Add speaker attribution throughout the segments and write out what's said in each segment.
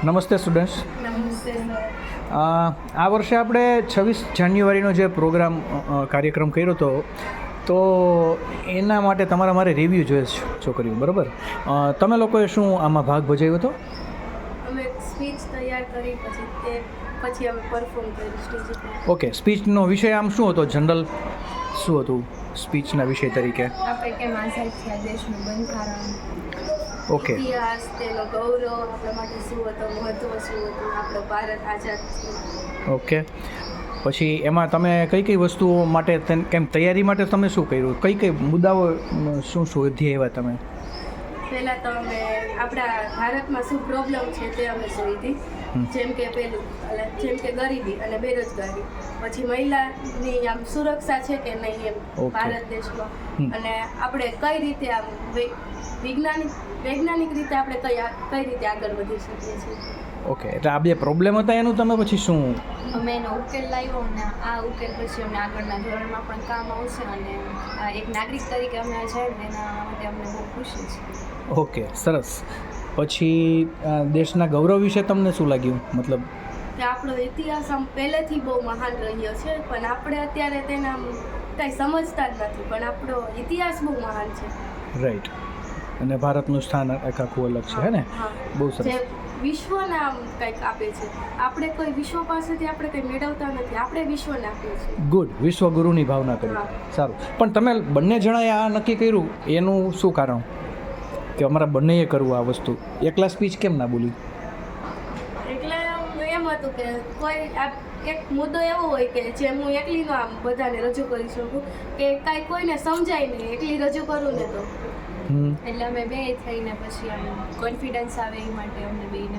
Speaker 1: નમસ્તે સ્ટુડન્ટ્સ.
Speaker 2: નમસ્તે સર.
Speaker 1: આ વર્ષે આપણે 26 જાન્યુઆરીનો જે કાર્યક્રમ કર્યો હતો, તો એના માટે તમારા મારે રિવ્યૂ જોઈએ છે છોકરીઓ, બરાબર? તમે લોકોએ શું આમાં ભાગ ભજવ્યો હતો?
Speaker 2: અમે સ્પીચ તૈયાર કરી પછી અમે પરફોર્મ કર્યું સ્ટેજ ઉપર.
Speaker 1: ઓકે, સ્પીચનો વિષય આમ શું હતો? જનરલ શું હતું સ્પીચના વિષય તરીકે?
Speaker 2: આપણે કેમ આઝાદ થયા, દેશનું બંધારણ,
Speaker 1: ઓકે,
Speaker 2: ઇતિહાસ, તેનો ગૌરવ, આપણા માટે શું હતો, મહત્વ શું હતું, આપણો ભારત આઝાદ થયો.
Speaker 1: ઓકે. પછી એમાં તમે કઈ કઈ વસ્તુઓ માટે કેમ તૈયારી માટે તમે શું કર્યું? કઈ કઈ મુદ્દાઓ શું શોધી આવ્યા તમે?
Speaker 2: પહેલાં તો અમે આપણા ભારતમાં શું પ્રોબ્લેમ છે તે અમે શોધી. જેમ કે જેમ કે ગરીબી અને બેરોજગારી, પછી મહિલાની આમ સુરક્ષા છે કે નહીં એમ ભારત દેશમાં, અને આપણે કઈ રીતે આમ વૈજ્ઞાનિક રીતે આપણે કઈ રીતે આગળ વધી શકીએ છીએ.
Speaker 1: ઓકે, એટલે આ બે પ્રોબ્લેમ હતા, એનું તમે પછી શું?
Speaker 3: અમે એનો ઉકેલ લાવ્યો અને આ ઉકેલ પછી અમને આગળના ધોરણમાં પણ કામ આવશે, અને એક નાગરિક તરીકે અમે આઝાદ એના માટે અમને બહુ ખુશી છે.
Speaker 1: ઓકે, સરસ. પછી દેશના ગૌરવ વિશે તમને શું લાગ્યું? મતલબ
Speaker 2: કે આપણો ઇતિહાસ આમ પહેલેથી બહુ મહાન રહ્યો છે, પણ આપણે અત્યારે તેના કાંઈ સમજતા જ નથી, પણ આપણો ઇતિહાસ બહુ મહાન છે.
Speaker 1: રાઈટ. અને ભારતનું સ્થાન આખું અલગ છે, હે ને? બહુ સરસ.
Speaker 2: જે વિશ્વને આમ કંઈક આપે છે. આપણે કોઈ વિશ્વ પાસેથી આપણે કંઈ મેળવતા નથી, આપણે વિશ્વને આપીએ છીએ.
Speaker 1: ગુડ, વિશ્વગુરુની ભાવના કરી. સારું. પણ તમે બંને જણાએ આ નક્કી કર્યું, એનું શું કારણ કે અમારા બંનેએ કરવું આ વસ્તુ? એકલા સ્પીચ કેમ ના બોલી?
Speaker 2: એટલે એમ હતું કે કોઈ એક મુદ્દો એવો હોય કે જે હું એકલીનો આમ બધાને રજૂ કરી શકું, કે કાંઈ કોઈને સમજાય નહીં, એકલી રજૂ કરું ને તો.
Speaker 3: એટલે અમે બે થઈને પછી આમ કોન્ફિડન્સ આવે એ માટે અમને બેને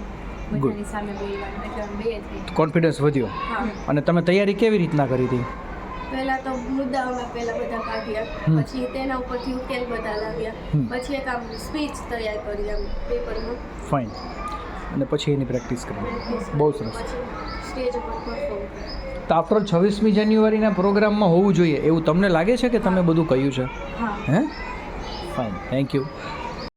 Speaker 3: બધાની સામે બોલવાનું, એટલે અમે બે થઈ.
Speaker 1: કોન્ફિડન્સ વધ્યો.
Speaker 2: હા.
Speaker 1: અને તમે તૈયારી કેવી રીતના કરી હતી?
Speaker 2: પહેલાં તો મુદ્દા અમે બધા કાઢ્યા, પછી તેના ઉપરથી ઉકેલ બધા લાવ્યા, પછી એક આમ સ્પીચ તૈયાર કરી આમ પેપરમાં.
Speaker 1: ફાઇન. અને પછી એની પ્રેક્ટિસ કરી. બહુ સરસ.
Speaker 2: પછી સ્ટેજ ઉપર પરફોર્મ કર્યું.
Speaker 1: તો આફ્ટર 26મી જાન્યુઆરીના પ્રોગ્રામમાં હોવું જોઈએ એવું તમને લાગે છે કે તમે બધું કહ્યું છે?
Speaker 2: હા.
Speaker 1: હે? Fine, thank you.